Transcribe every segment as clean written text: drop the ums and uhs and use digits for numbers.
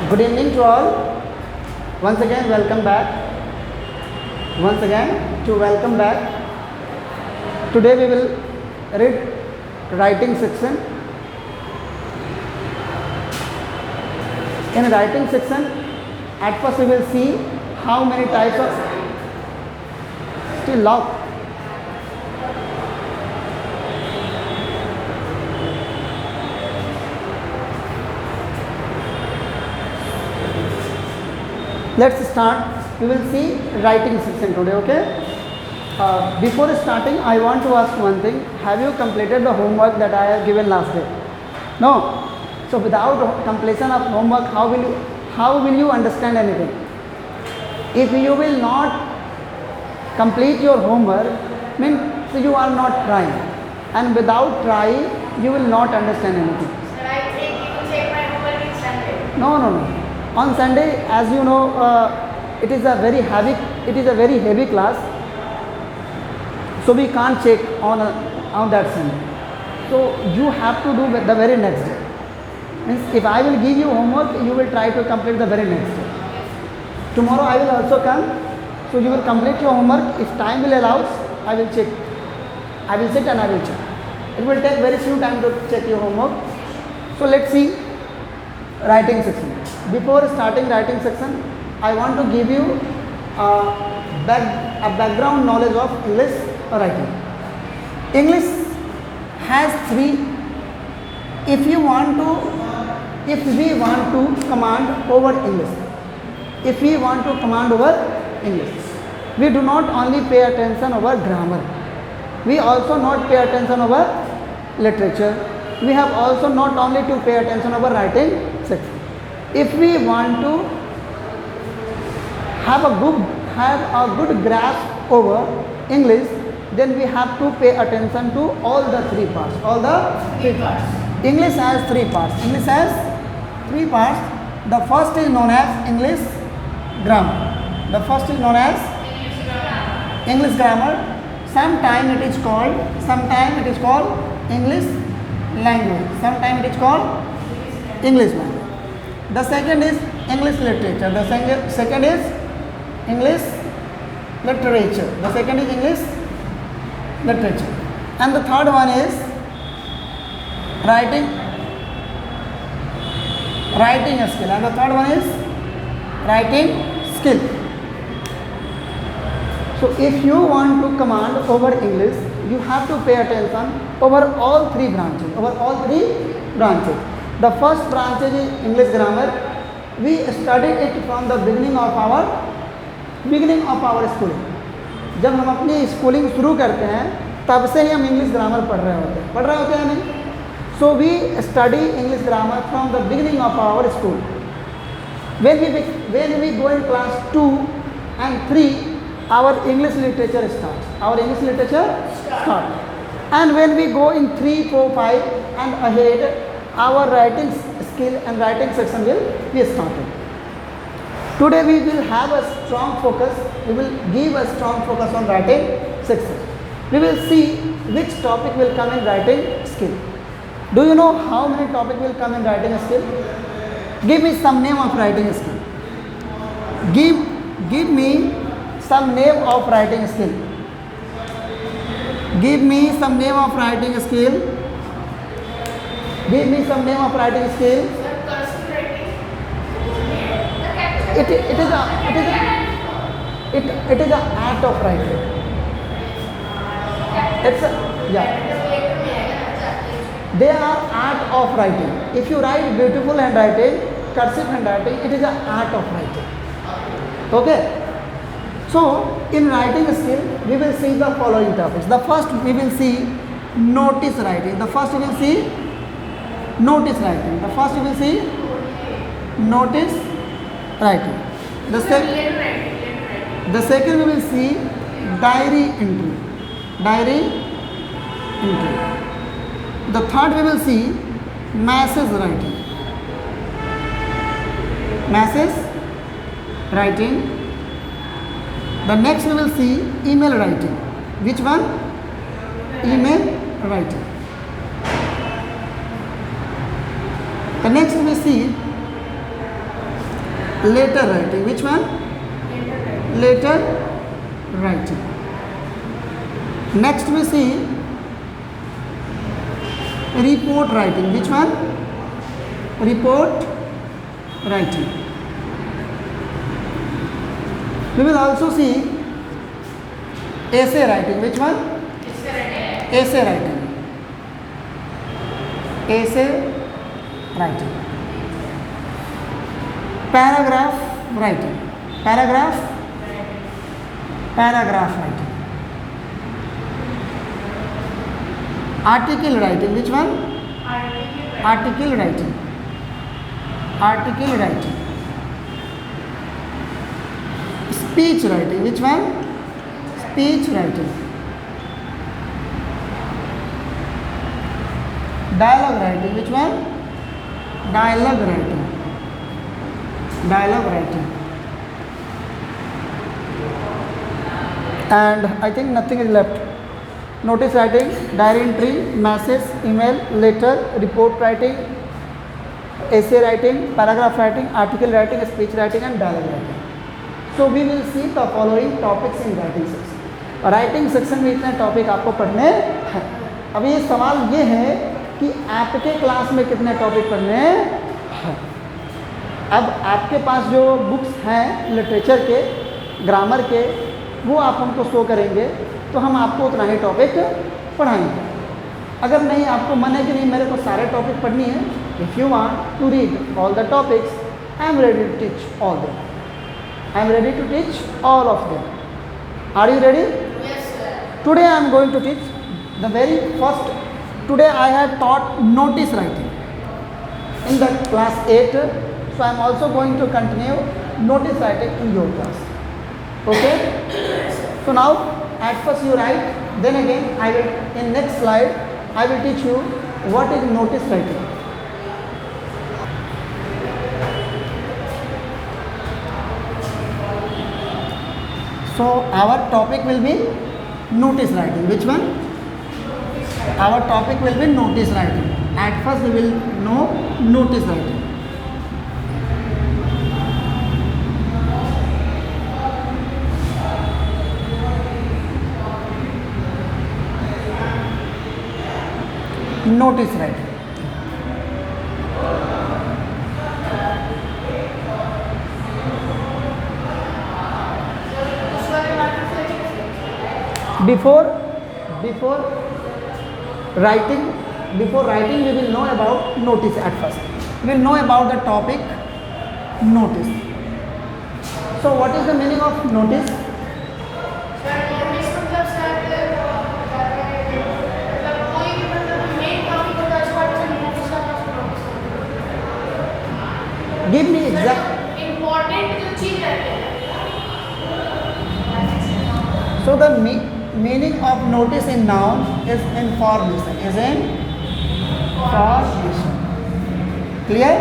Good evening to all. Once again, welcome back. Once again, to welcome back. Today we will read writing section. In writing section, at first we will see how many types of still loud. Let's start. We will see writing section today, okay? Before starting, I want to ask one thing. Have you completed the homework that I have given last day? No. So without completion of homework, how will you understand anything? If you will not complete your homework, means you are not trying. And without trying, you will not understand anything. Sir, I think you will check my homework in Sunday. No. On Sunday, as you know, it is a very heavy class, so we can't check on that Sunday. So you have to do the very next day. Means if I will give you homework, you will try to complete the very next day. Tomorrow I will also come, so you will complete your homework. If time will allow, I will check. I will sit and I will check. It will take very few time to check your homework. So let's see writing section. Before starting writing section, I want to give you a background knowledge of English writing. English has three. If we want to command over English, we do not only pay attention over grammar. We also not pay attention over literature. We have also not only to pay attention over writing section. If we want to have a good grasp over English, then we have to pay attention to all the three parts. English has three parts. The first is known as English grammar. English grammar. Sometimes it is called English language. Sometimes it is called English language. The second is English literature. The second is English literature. And the third one is writing skill. And the third one is writing skill. So if you want to command over English, you have to pay attention over all three branches. The first branch is English grammar. We studied it from the beginning of our schooling. जब हम अपनी schooling शुरू करते हैं, तब से ही हम English grammar पढ़ रहे होते हैं नहीं? So we study English grammar from the beginning of our school. When we go in class 2 and 3, our English literature starts. And when we go in 3, 4, 5 and ahead, our writing skill and writing section will be started. Today we will have a strong focus. We will give a strong focus on writing section. We will see which topic will come in writing skill. Do you know how many topics will come in writing skill? Give me some name of writing skill. Give me some name of writing skill. Give me some name of writing skill. Give me some name of writing skill. Cursive writing. It is a art of writing. They are art of writing. If you write beautiful handwriting, cursive handwriting, it is an art of writing. Okay. So in writing skill, we will see the following topics. The first we will see notice writing. The second we will see diary entry. The third we will see message writing. The next we will see email writing. Which one? Email writing. The next we see Later writing. Which one? Later writing. Next we see report writing. Which one? Report writing. We will also see essay writing. Which one? Essay writing. Essay writing. Paragraph writing. Paragraph writing. Article writing. Which one? Article writing. Article writing. Speech writing. Which one? Speech writing. Dialogue writing. Which one? Dialogue writing. Dialogue writing. And I think nothing is left. Notice writing, diary entry, message, email, letter, report writing, essay writing, paragraph writing, article writing, speech writing and dialogue writing. So we will see the following topics in writing section. Writing section में इतने topic आपको पढ़ने हैं. अभी ये सवाल ये है कि आपके क्लास में कितने टॉपिक पढ़ने हैं. अब आपके पास जो बुक्स हैं लिटरेचर के, ग्रामर के, वो आप हमको शो करेंगे तो हम आपको उतना ही टॉपिक पढ़ाएंगे. अगर नहीं आपको मन है कि नहीं मेरे को सारे टॉपिक पढ़नी है, if you want to read all the topics, I am ready to teach all them. I am ready to teach all of them. Are you ready? Yes, sir. Today I am going to teach the very first. Today I have taught notice writing in the class 8. So I am also going to continue notice writing in your class. Okay? So now at first you write, then again I will in next slide I will teach you what is notice writing. So our topic will be notice writing. Which one? Our topic will be notice writing. At first we will know notice writing. Notice writing. Before writing we will know about notice at first. We will know about the topic notice. So what is the meaning of notice? Sir, notice मतलब कोई भी मतलब main topic होता है उसके बाद से notice का notice. Give me exact. Important जो चीज रहती है. So the meaning of notice in noun is information. Is information. Clear?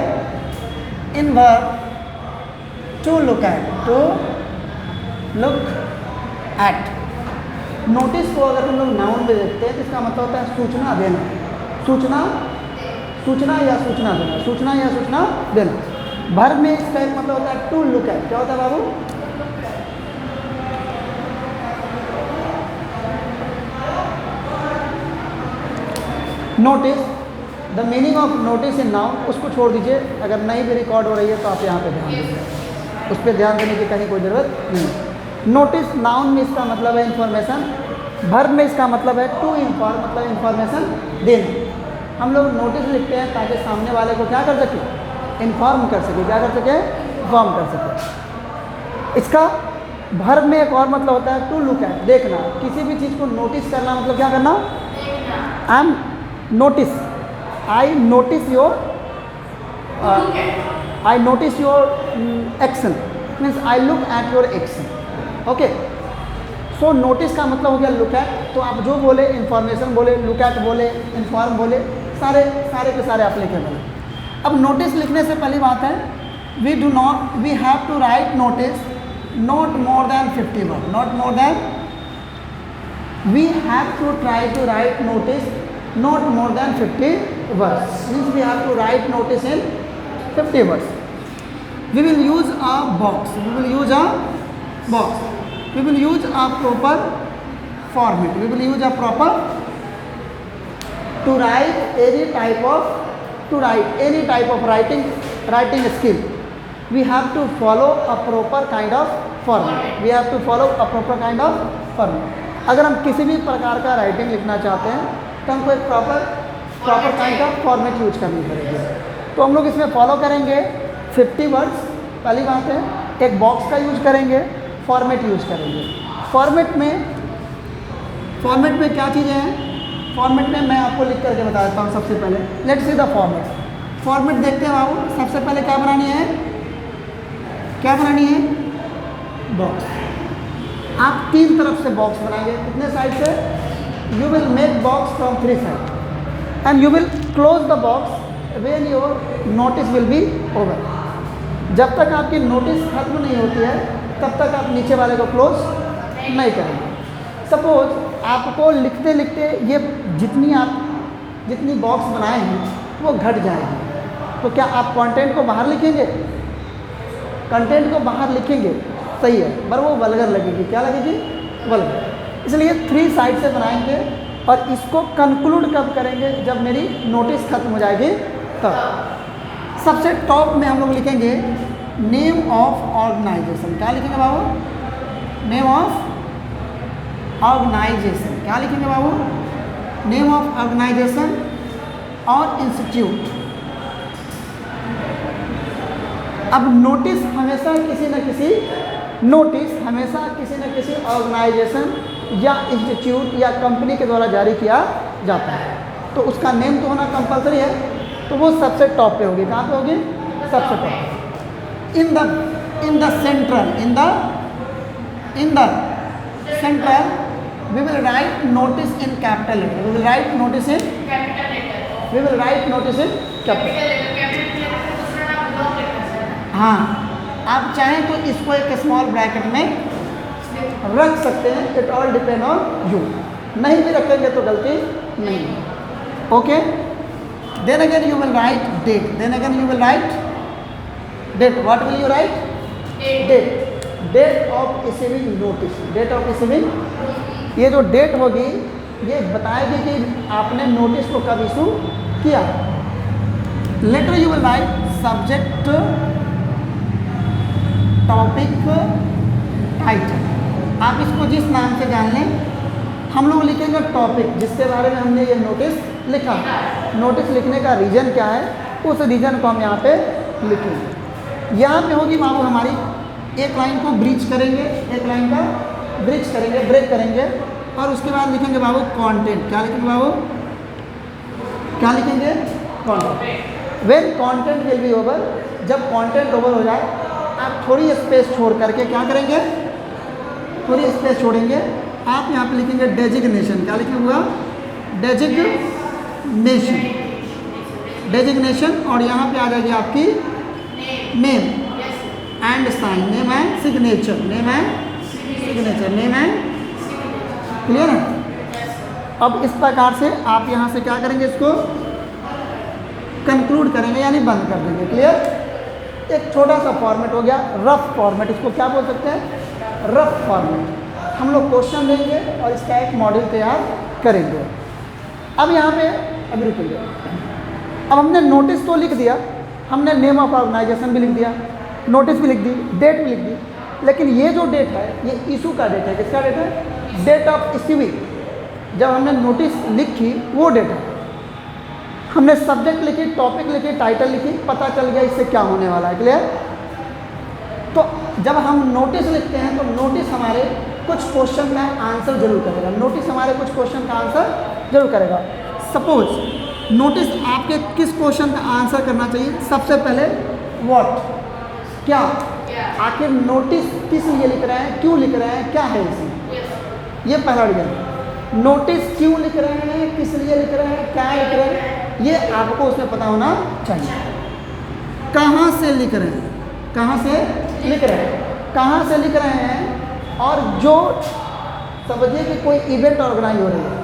In verb, to look at. To look at. Notice को अगर हम लोग नाउन में देखते हैं तो इसका मतलब होता है सूचना देना. सूचना या सूचना देना. सूचना या सूचना देना. वर्ब में इसका एक मतलब होता है टू लुक एट. क्या होता है बाबू? Notice. The meaning of notice in noun, उसको छोड़ दीजिए. अगर नहीं भी रिकॉर्ड हो रही है तो आप यहाँ पे ध्यान दीजिए. उस पर ध्यान देने की कहीं कोई ज़रूरत नहीं. नोटिस नाउन में इसका मतलब है इन्फॉर्मेशन. वर्ब में इसका मतलब है टू इन्फॉर्म, मतलब इन्फॉर्मेशन देना. हम लोग नोटिस लिखते हैं ताकि सामने वाले को क्या कर सके? इन्फॉर्म कर सके. क्या कर सके? इन्फॉर्म कर सके. इसका वर्ब में एक और मतलब होता है टू लुक एट, देखना. किसी भी चीज़ को नोटिस करना मतलब क्या करना? I am notice, I notice your action, means I look at your action. Okay, so notice का मतलब हो गया look at. तो आप जो बोले information बोले, look at बोले, inform बोले, सारे के सारे applicable. अब notice लिखने से पहली बात है we have to write notice not more than 50 words. Not more than, we have to try to write notice not more than 50 words. Means we have to write notice in 50 words. We will use a box. We will use a box. We will use a proper format. We will use a proper to write any type of writing skill. We have to follow a proper kind of format. We have to follow a proper kind of format. अगर हम किसी भी प्रकार का writing लिखना चाहते हैं तो हमको एक proper kind of format use करनी पड़ेगी। तो हम लोग इसमें फॉलो करेंगे 50 वर्ड्स, पहली बात है। एक बॉक्स का यूज करेंगे, फॉर्मेट यूज करेंगे। फॉर्मेट में क्या चीज़ें हैं? फॉर्मेट में मैं आपको लिख करके बता देता हूँ। सबसे पहले लेट्स सी द फॉर्मेट देखते हैं बाबू। सबसे पहले क्या बनानी है? बॉक्स। आप 3 तरफ से बॉक्स बनाएंगे। कितने साइड से? You will make box from 3 side and you will close the box when your notice will be over. जब तक आपकी नोटिस खत्म नहीं होती है तब तक आप नीचे वाले को क्लोज नहीं करेंगे। सपोज आपको लिखते लिखते ये जितनी बॉक्स बनाए हैं वो घट जाएगी, तो क्या आप कंटेंट को बाहर लिखेंगे? कंटेंट को बाहर लिखेंगे, सही है, पर वो वल्गर लगेगी। क्या लगेगी? वल्गर। इसलिए 3 साइड से बनाएंगे और इसको कंक्लूड कब करेंगे? जब मेरी नोटिस खत्म हो जाएगी तब। सबसे टॉप में हम लोग लिखेंगे नेम ऑफ ऑर्गेनाइजेशन। क्या लिखेंगे बाबू? Name of organisation. क्या लिखेंगे बाबू? नेम ऑफ ऑर्गेनाइजेशन और इंस्टीट्यूट। अब नोटिस हमेशा किसी न किसी ऑर्गेनाइजेशन या इंस्टीट्यूट या कंपनी के द्वारा जारी किया जाता है, तो उसका नेम तो होना कंपलसरी है। तो वो सबसे टॉप पे होगी। कहाँ पे होगी? सबसे top. In the central we will write notice in capital letter. We will write notice in capital. हाँ, आप चाहें तो इसको एक स्मॉल ब्रैकेट में रख सकते हैं। It all depend on you. नहीं भी रखेंगे तो गलती नहीं है। Okay, then again you will write date. What will you write? Date of receiving notice. ये जो डेट होगी ये बताएगी कि आपने नोटिस को कब इशू किया। Letter you will write subject, topic, title. आप इसको जिस नाम से जान लें। हम लोग लिखेंगे टॉपिक, जिसके बारे में हमने ये नोटिस लिखा। नोटिस लिखने का रीज़न क्या है, उस रीज़न को हम यहाँ पे लिखेंगे। यहाँ पे होगी बाबू हमारी एक लाइन को ब्रीच करेंगे, ब्रेक करेंगे और उसके बाद लिखेंगे बाबू कंटेंट। क्या लिखेंगे बाबू? Content. When content will be over, जब कंटेंट ओवर हो जाए आप थोड़ी स्पेस छोड़ करके क्या करेंगे? थोड़ी स्पेस छोड़ेंगे। आप यहाँ पे लिखेंगे डेजिग्नेशन। क्या लिखेंगे? डेजिग्नेशन। और यहाँ पे आ जाएगी आपकी name and sign, name and signature. Clear है? अब इस प्रकार से आप यहाँ से क्या करेंगे? इसको कंक्लूड करेंगे यानी बंद कर देंगे। क्लियर? एक छोटा सा फॉर्मेट हो गया, रफ फॉर्मेट। इसको क्या बोल सकते हैं? Rough format. हम लोग क्वेश्चन देंगे और इसका एक मॉडल तैयार करेंगे। अब यहाँ पे अभी रुकेंगे। अब हमने नोटिस तो लिख दिया, हमने नेम ऑफ ऑर्गेनाइजेशन भी लिख दिया, नोटिस भी लिख दी, डेट भी लिख दी। लेकिन ये जो डेट है ये इशू का डेट है। किसका डेट है? Date of issuing. जब हमने नोटिस लिखी वो डेट है। हमने सब्जेक्ट लिखी, टॉपिक लिखी, टाइटल लिखी, पता चल गया इससे क्या होने वाला है। क्लियर? तो जब हम नोटिस लिखते हैं तो नोटिस हमारे कुछ क्वेश्चन का आंसर जरूर करेगा। सपोज नोटिस आपके किस क्वेश्चन का आंसर करना चाहिए? सबसे पहले व्हाट, क्या, आखिर नोटिस किस लिए लिख रहे हैं, क्यों लिख रहे हैं, क्या है इसमें। ये पहला रीजन। नोटिस क्यों लिख रहे हैं, किस लिए लिख रहे हैं, क्या लिख रहे हैं, ये आपको उसमें पता होना चाहिए। कहाँ से लिख रहे हैं, कहाँ से लिख रहे हैं। और जो समझिए कि कोई इवेंट ऑर्गेनाइज हो रही है,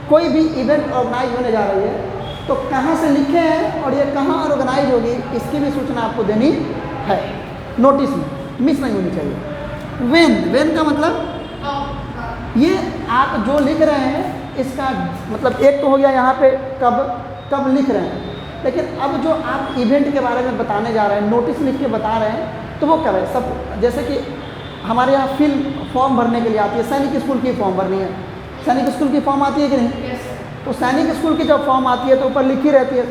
कोई भी इवेंट ऑर्गेनाइज होने जा रही है, तो कहाँ से लिखे हैं और ये कहाँ ऑर्गेनाइज होगी इसकी भी सूचना आपको देनी है। नोटिस में, मिस नहीं होनी चाहिए। वेन का मतलब ये आप जो लिख रहे हैं इसका मतलब एक तो हो गया यहाँ पे कब लिख रहे हैं, लेकिन अब जो आप इवेंट के बारे में बताने जा रहे हैं, नोटिस लिख के बता रहे हैं, तो वो कब है सब। जैसे कि हमारे यहाँ फॉर्म भरने के लिए आती है, सैनिक स्कूल की फॉर्म भरनी है, सैनिक स्कूल की फॉर्म आती है कि नहीं? तो सैनिक स्कूल की जब फॉर्म आती है तो ऊपर लिखी रहती है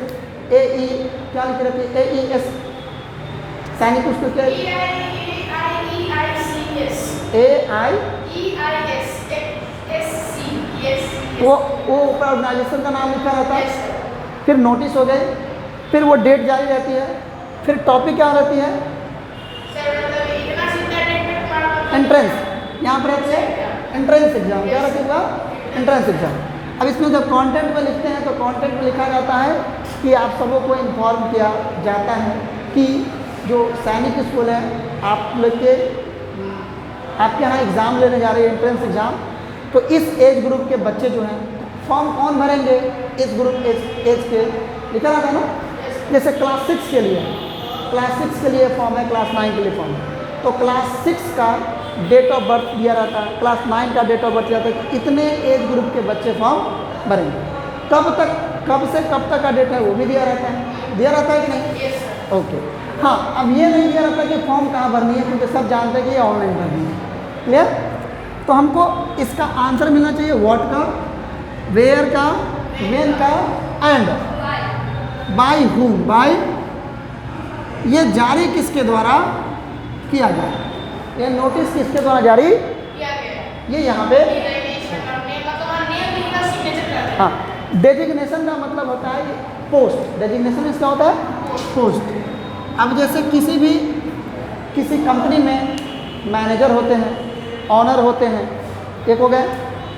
AE, क्या लिखी रहती है? AES, सैनिक स्कूल क्या वो ऊपर ऑर्गेनाइजेशन का नाम लिखा रहता है। फिर नोटिस हो गए, फिर वो डेट जारी रहती है, फिर टॉपिक क्या रहती है? एंट्रेंस, यहाँ पर रहती है एंट्रेंस एग्जाम। क्या रखेगा? Entrance exam. अब इसमें जब कंटेंट में लिखते हैं तो कंटेंट में लिखा जाता है कि आप सबों को इन्फॉर्म किया जाता है कि जो सैनिक स्कूल है आप लोग के आपके यहाँ एग्ज़ाम लेने जा रहे हैं, एंट्रेंस एग्ज़ाम। तो इस एज ग्रुप के बच्चे जो हैं फॉर्म कौन भरेंगे? इस ग्रुप एज के लिखा रहता है ना। जैसे क्लास 6 के लिए फॉर्म है, क्लास 9 के लिए फॉर्म है। तो क्लास 6 का डेट ऑफ बर्थ दिया रहता है, क्लास 9 का डेट ऑफ बर्थ दिया रहता है कि इतने एज ग्रुप के बच्चे फॉर्म भरेंगे। कब से कब तक का डेट है वो भी दिया रहता है कि नहीं? ओके। हाँ, अब ये नहीं दिया रहता कि फॉर्म कहाँ भरनी है, क्योंकि सब जानते हैं कि ये ऑनलाइन भरनी है। क्लियर? तो हमको इसका आंसर मिलना चाहिए व्हाट का, वेयर का, व्हेन का एंड बाय हूम। बाय ये जारी किसके द्वारा किया गया? ये नोटिस किसके द्वारा जारी? ये यहाँ पे हाँ, डेजिग्नेशन का मतलब होता है पोस्ट। डेजिग्नेशन इसका होता है पोस्ट। अब जैसे किसी कंपनी में मैनेजर होते हैं, ऑनर होते हैं, एक हो गए।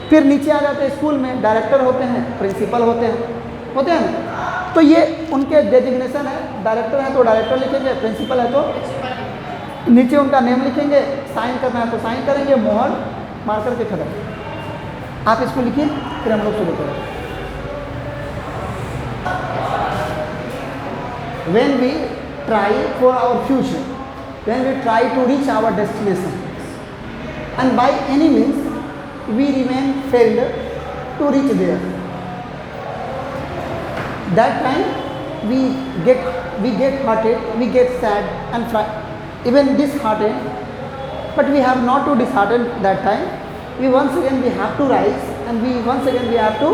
फिर नीचे आ जाते हैं स्कूल में डायरेक्टर होते हैं, प्रिंसिपल होते हैं ना। तो ये उनके डेजिग्नेशन है। डायरेक्टर है तो डायरेक्टर लिखेंगे, प्रिंसिपल है तो नीचे उनका नेम लिखेंगे, साइन करना है तो साइन करेंगे, मोहर मार करके खत्म। आप इसको लिखिए, फिर हम लोग शुरू करें। When we try for our future, when we try to reach our destination, and by any means we remain failed to reach there, that time we get hurted, we get sad and even disheartened. But we have not to dishearten that time. We once again we have to rise, and once again we have to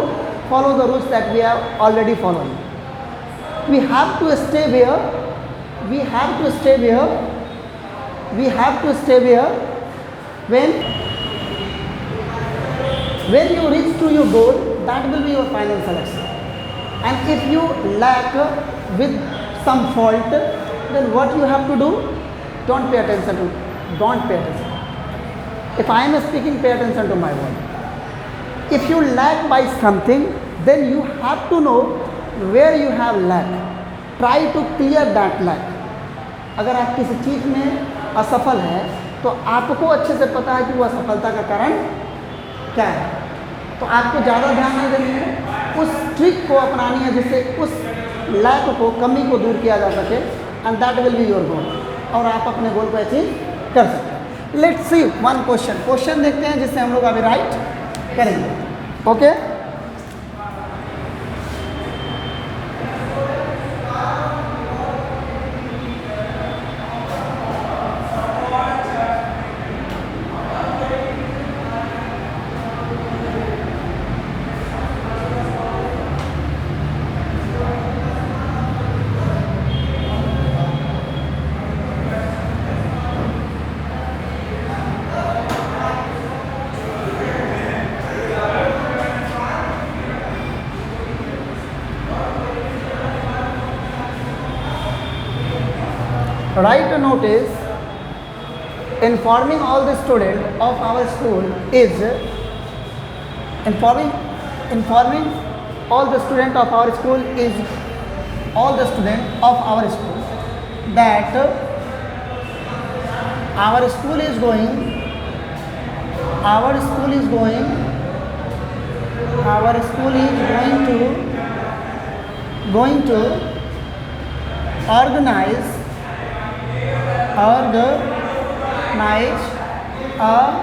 follow the rules that we are already following. We have to stay where when you reach to your goal, that will be your final selection. And if you lack with some fault, then what you have to do? Don't pay attention. If I am speaking, pay attention to my word. If you lack by something, then you have to know where you have lack. Try to clear that lack. अगर आप किसी चीज़ में असफल है तो आपको अच्छे से पता है कि वो असफलता का कारण क्या है, तो आपको ज़्यादा ध्यान नहीं देनी है, उस ट्रिक को अपनानी है जिससे उस लैक को, कमी को दूर किया जा सके। And that will be your goal, और आप अपने गोल को अचीव कर सकते हैं। लेट्स सी वन क्वेश्चन देखते हैं जिससे हम लोग अभी राइट करेंगे। Okay, write a notice informing all the students of our school is informing all the students of our school that our school is going to organize organize a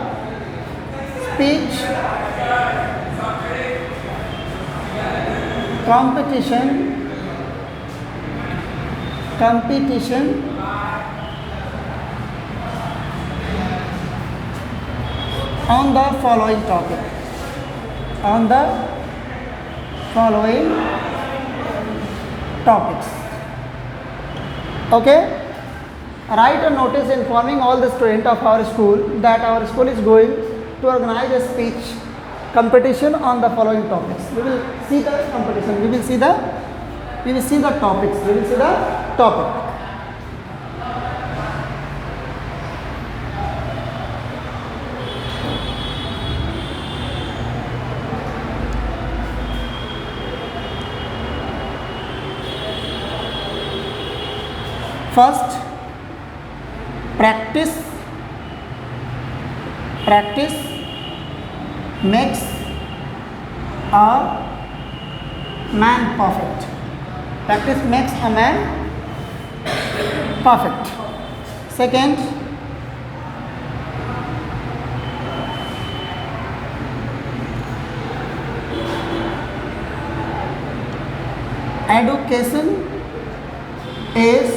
speech competition on the following topic. On the following topics. Okay? Write a notice informing all the students of our school that our school is going to organize a speech competition on the following topics. We will see the competition. We will see the topics. We will see the topic. First, practice makes a man perfect. Practice makes a man perfect. Second, education is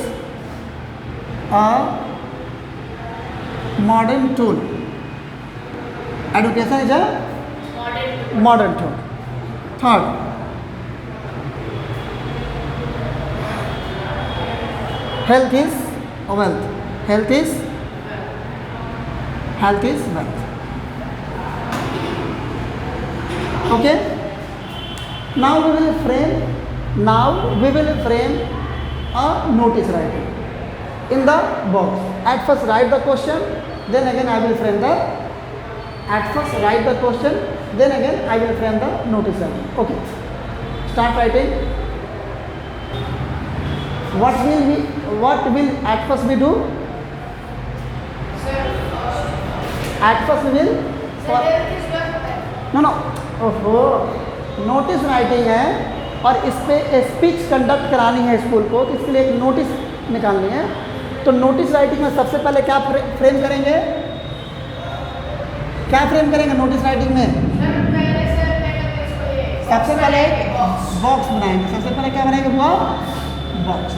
a modern tool. Education is a modern tool. Third, health is wealth. Health is wealth. Okay. Now we will frame a notice writing in the box. At first write the question, then again I will frame the. At first write the question, then again I will frame the notice writing. Okay. Start writing. What will at first we do? At first we will. No. ओहो, notice writing है और इस पे speech conduct करानी है school को, तो इसके लिए एक नोटिस निकालनी है. तो नोटिस राइटिंग में सबसे पहले क्या फ्रेम करेंगे? क्या फ्रेम करेंगे नोटिस राइटिंग में? सबसे पहले बॉक्स बनाएंगे. सबसे पहले क्या बनाएंगे बुआ? बॉक्स.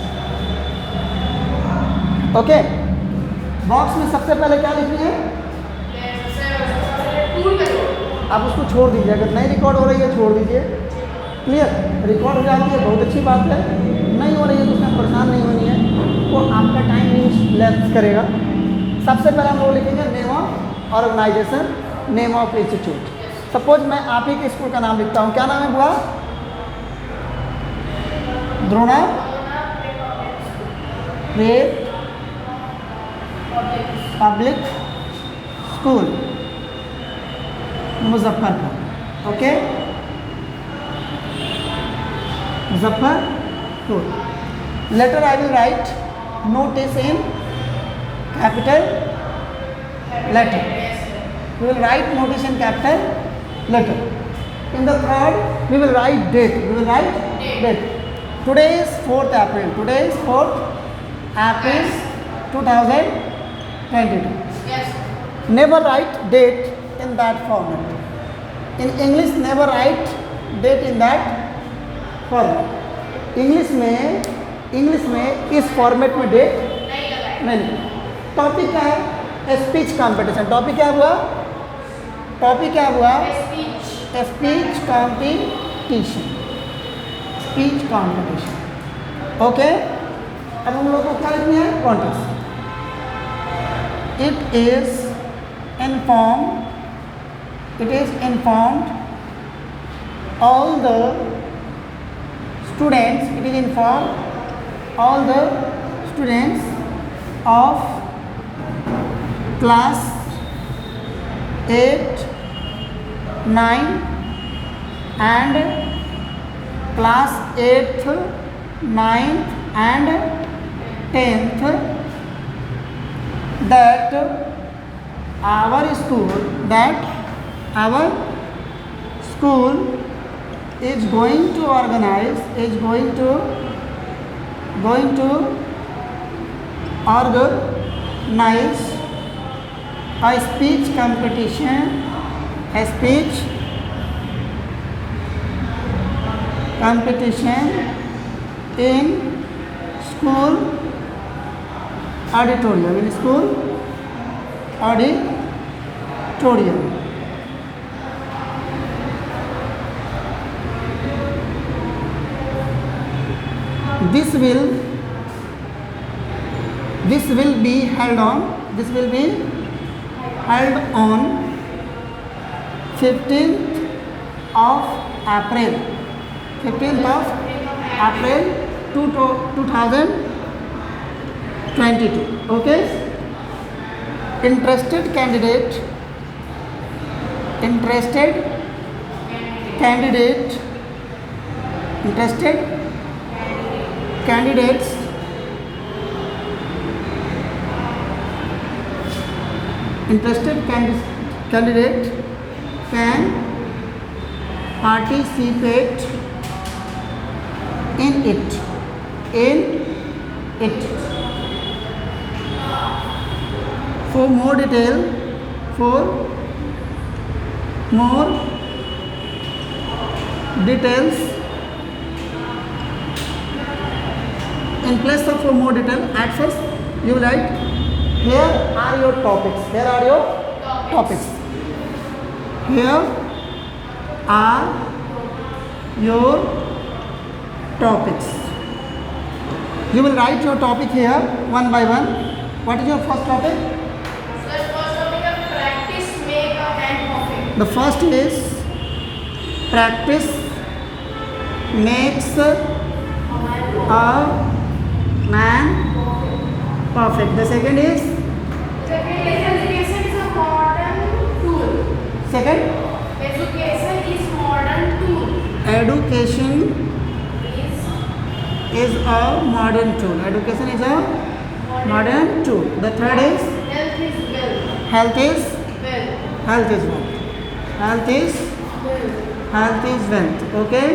ओके. बॉक्स में सबसे पहले क्या लिखनी है? आप उसको छोड़ दीजिए, अगर नहीं रिकॉर्ड हो रही है छोड़ दीजिए. क्लियर? रिकॉर्ड हो जाती है बहुत अच्छी बात है, नहीं हो रही है तो उसमें परेशान नहीं होनी है, वो आपका टाइम नहीं लैप्स करेगा. सबसे पहले हम लोग लिखेंगे name of organisation, name of institute. Suppose मैं आप ही के स्कूल का नाम लिखता हूँ. क्या नाम है बुआ? Drona prep public school Muzaffarpur. Okay, Muzaffarpur. Letter I will write notice in capital letter. We will write notice in capital letter. In the third, we will write date. Today is 4th April. 2022. Yes. Never write date in that format. In English, never write date in that format. English में इस format में date नहीं. Topic क्या है? Speech competition. Topic क्या हुआ? Speech competition. Okay. अब हम लोग को क्या लिखनी है? Context. It is informed all the students of class 8, 9 and class 8th, 9th and 10th that our school is going to organize organize a speech competition, a speech competition in school auditorium, in school auditorium. This will be held on 15th of April 2022. Okay, interested candidates candidate can participate in it. For more details, in place of for more detail, at first you write, here are your topics. Here are your topics. Here are your topics. You will write your topic here one by one. What is your first topic? Sir, first topic of practice make a man perfect. The first is practice makes a man perfect. The second is Education is a modern tool. second, Education is modern tool. education is a modern tool. Education is a modern tool. The third is Health is wealth. health is Wealth. wealth. Health is wealth. Okay,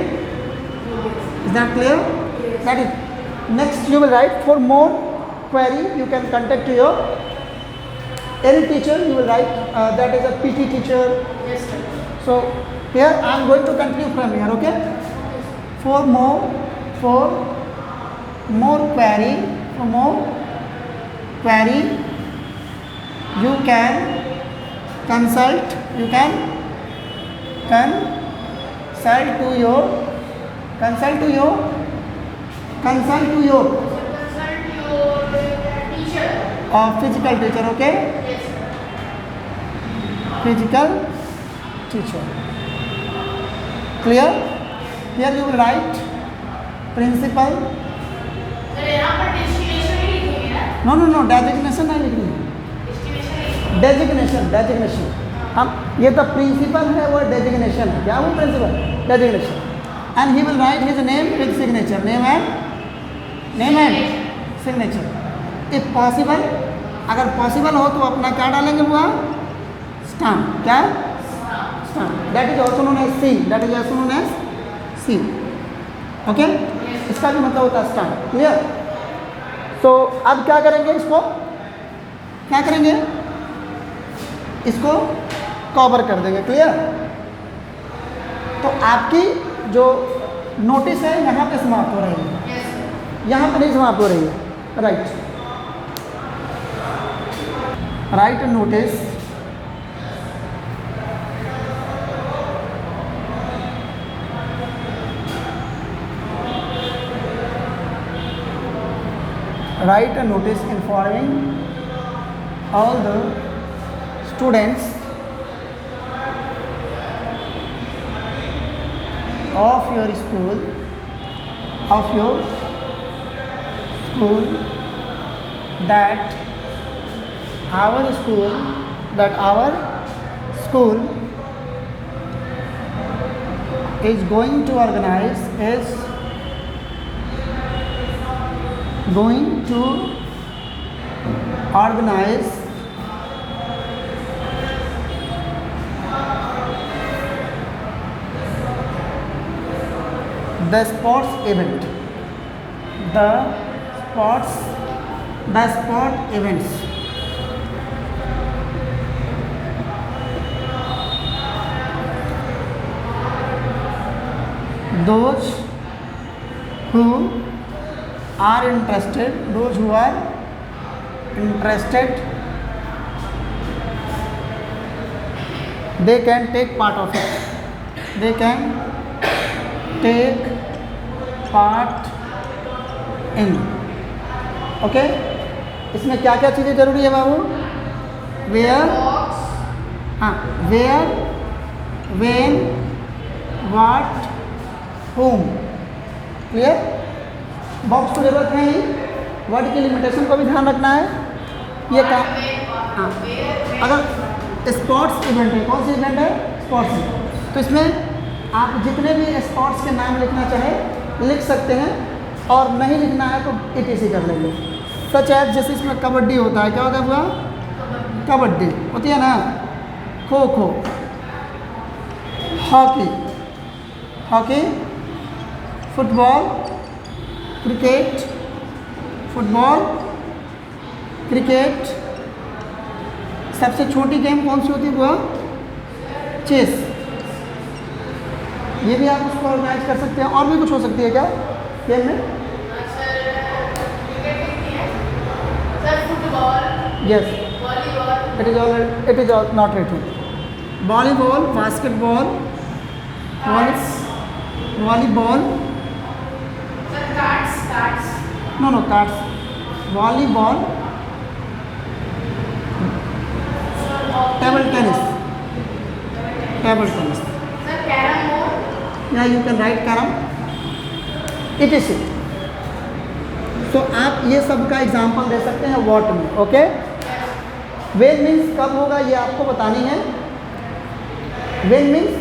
is that clear? That is. Next you will write, for more query you can contact to your any teacher. You will write that is a PT teacher. Yes, sir. So here I am going to continue from here. Okay, for more query, you can consult to your Consult your teacher. physical teacher. Okay, Yes, sir. physical teacher. Clear? Here you will write principal. Sir यहाँ पर destination ही लिखेंगे ना? No, designation नहीं लिखनी है. Destination लिखेंगे। Designation हम ये तो प्रिंसिपल है, वो डेजिग्नेशन है. क्या वो principal? Designation. And he will write his name with signature. Name and signature. If possible, अगर पॉसिबल हो तो अपना क्या डालेंगे हुआ? स्टैम्प. क्या? Stamp. That is also known as seal. Okay, इसका भी मतलब होता है स्टैम्प. क्लियर? तो अब क्या करेंगे? इसको कवर कर देंगे. क्लियर? तो आपकी जो नोटिस है यहाँ पे समाप्त हो रही है, Yes, sir. यहाँ पे नहीं समाप्त हो रही है. Right notice. Write a notice informing all the students of your school that our school is going to organize the sports event. The sport events those who are interested, those who are interested, they can take part of it, they can take part in. Okay, इसमें क्या क्या चीज़ें ज़रूरी है बाबू? Where, हाँ, where, when, what, home. Clear? Box को जरूरत है ही, वर्ड की लिमिटेशन को भी ध्यान रखना है. ये क्या? हाँ, अगर स्पोर्ट्स इवेंट है, कौन सी इवेंट है? Sports event. तो इसमें आप जितने भी स्पोर्ट्स के नाम लिखना चाहें लिख सकते हैं, और नहीं लिखना है तो ETC कर लेंगे. सच है, जैसे इसमें कबड्डी होता है, क्या होता है पूरा? कबड्डी होती है ना, kho kho, hockey, hockey, football, cricket, football, cricket. सबसे छोटी गेम कौन सी होती है वो? चेस. ये भी आप उसको ऑर्गेनाइज कर सकते हैं. और भी कुछ हो सकती है क्या गेम में? Yes, it is all not written. Volleyball, basketball, volleyball. Cards. No, cards. Volleyball, table tennis. Sir, carrom board. Yeah, you can write carrom. etc. So आप ये सब का एग्जाम्पल दे सकते हैं व्हाट में. ओके, वेन मीन्स कब होगा ये आपको बतानी है. वेन मीन्स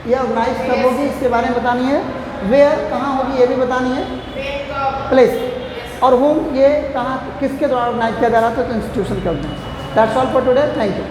ये ऑर्गेनाइज कब होगी इसके बारे में बतानी है. वेयर कहाँ होगी ये भी बतानी है. प्लेस. और होम ये कहाँ किसके द्वारा ऑर्गेनाइज किया जा रहा था, तो इंस्टीट्यूशन का. That's all for today. Thank you.